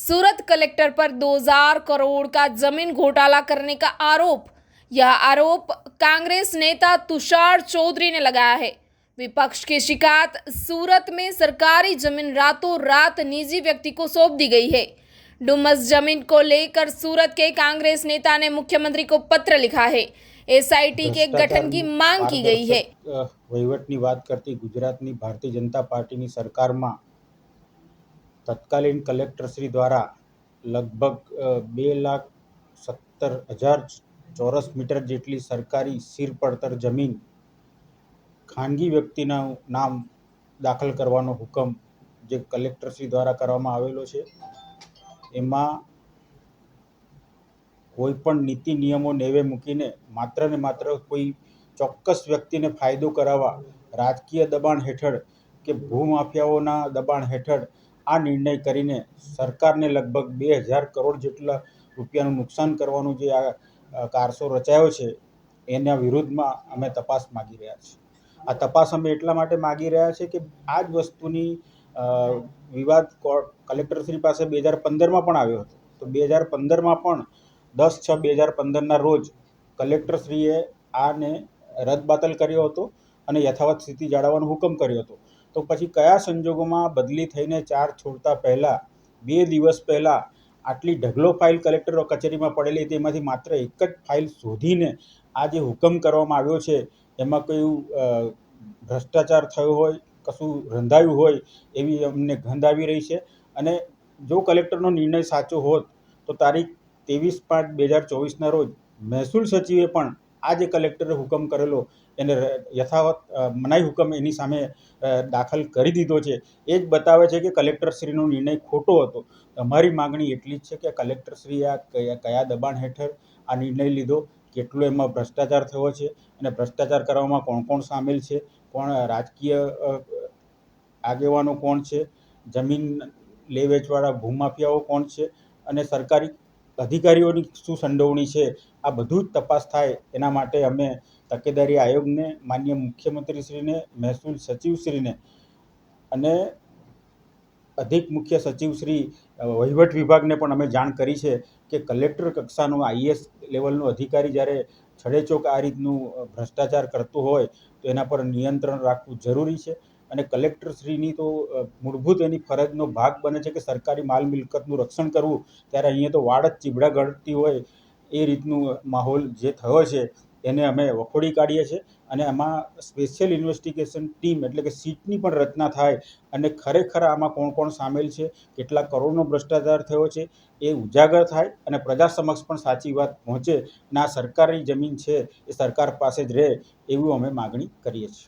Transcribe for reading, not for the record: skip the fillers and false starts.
सूरत collector पर 2000 करोड़ का जमीन घोटाला करने का आरोप। यह आरोप कांग्रेस नेता तुषार चौधरी ने लगाया है। विपक्ष की शिकायत, सूरत में सरकारी जमीन रातों रात निजी व्यक्ति को सौंप दी गई है। डुमस जमीन को लेकर सूरत के कांग्रेस नेता ने मुख्यमंत्री को पत्र लिखा है। एसआईटी के गठन की मांग की गई है। वहीवटनी बात करती गुजरातनी भारतीय जनता पार्टीनी सरकारमां तत्कालीन कलेक्टरश्री द्वारा लगभग 2,17,000 ચોરસ મીટર જેટલી સરકારી સિર પડતર જમીન ખાનગી વ્યક્તિના નામ દાખલ કરવાનો હુકમ જે કલેક્ટરશ્રી દ્વારા કરવામાં આવેલો છે, એમાં કોઈપણ નીતિ નિયમો નેવે મૂકીને માત્ર ને માત્ર કોઈ ચોક્કસ વ્યક્તિને ફાયદો કરાવવા રાજકીય દબાણ હેઠળ કે ભૂમાફિયાઓના દબાણ હેઠળ આ નિર્ણય કરીને સરકારને લગભગ 2,000 કરોડ જેટલા રૂપિયાનું નુકસાન કરવાનું જે આ કારસો રચાયો છે, એના વિરુદ્ધમાં અમે તપાસ માગી રહ્યા છીએ। આ તપાસ અમે એટલા માટે માગી રહ્યા છીએ કે આ જ વસ્તુની વિવાદ કલેક્ટરશ્રી પાસે 2015માં પણ આવ્યો હતો। તો 2015માં પણ 10/6/2015ના રોજ કલેક્ટરશ્રીએ આને રદબાતલ કર્યો હતો અને યથાવત સ્થિતિ જાળવવાનો હુકમ કર્યો હતો। તો પછી કયા સંજોગોમાં બદલી થઈને 4 છોડતા પહેલાં 2 દિવસ પહેલાં આટલી ઢગલો ફાઇલ કલેક્ટર કચેરીમાં પડેલી હતી, એમાંથી માત્ર એક જ ફાઇલ શોધીને આ જે હુકમ કરવામાં આવ્યો છે એમાં કયું ભ્રષ્ટાચાર થયો હોય, કશું રંધાયું હોય એવી અમને ગંધ આવી રહી છે। અને જો કલેક્ટરનો નિર્ણય સાચો હોત તો તારીખ 23/5/2024ના રોજ મહેસૂલ સચિવે પણ આ જે કલેક્ટરે હુકમ કરેલો એને યથાવત મનાઈ હુકમ એની સામે દાખલ કરી દીધો છે। એ જ બતાવે છે કે કલેક્ટરશ્રીનો નિર્ણય ખોટો હતો। અમારી માગણી એટલી જ છે કે કલેક્ટરશ્રીએ આ કયા દબાણ હેઠળ આ નિર્ણય લીધો, કેટલો એમાં ભ્રષ્ટાચાર થયો છે અને ભ્રષ્ટાચાર કરવામાં કોણ કોણ સામેલ છે, કોણ રાજકીય આગેવાનો કોણ છે, જમીન લે વેચવાળા ભૂમાફિયાઓ કોણ છે અને સરકારી અધિકારીઓની શું સંડોવણી છે, આ બધું જ તપાસ થાય એના માટે અમે તકેદારી આયોગને, માનનીય મુખ્યમંત્રીશ્રીને, મહેસૂલ સચિવશ્રીને અને અધિક મુખ્ય સચિવશ્રી વહીવટ વિભાગને પણ અમે જાણ કરી છે કે કલેક્ટર કક્ષાનો આઈએએસ લેવલનો અધિકારી જ્યારે છડેચોક આ રીતનું ભ્રષ્ટાચાર કરતો હોય તો એના પર નિયંત્રણ રાખવું જરૂરી છે। અને કલેક્ટરશ્રીની તો મૂળભૂત એની ફરજનો ભાગ બને છે કે સરકારી માલ મિલકતનું રક્ષણ કરવું, ત્યારે અહીંયા તો વાડ જ ચીબડા ગળતી હોય એ રીતનું માહોલ જે થયો છે એને અમે વખોડી કાઢીએ છીએ। અને આમાં સ્પેશિયલ ઇન્વેસ્ટિગેશન ટીમ એટલે કે સીટની પણ રચના થાય અને ખરેખર આમાં કોણ કોણ સામેલ છે, કેટલા કરોડનો ભ્રષ્ટાચાર થયો છે એ ઉજાગર થાય અને પ્રજા સમક્ષ પણ સાચી વાત પહોંચે અને આ સરકારી જમીન છે એ સરકાર પાસે જ રહે એવું અમે માગણી કરીએ છીએ।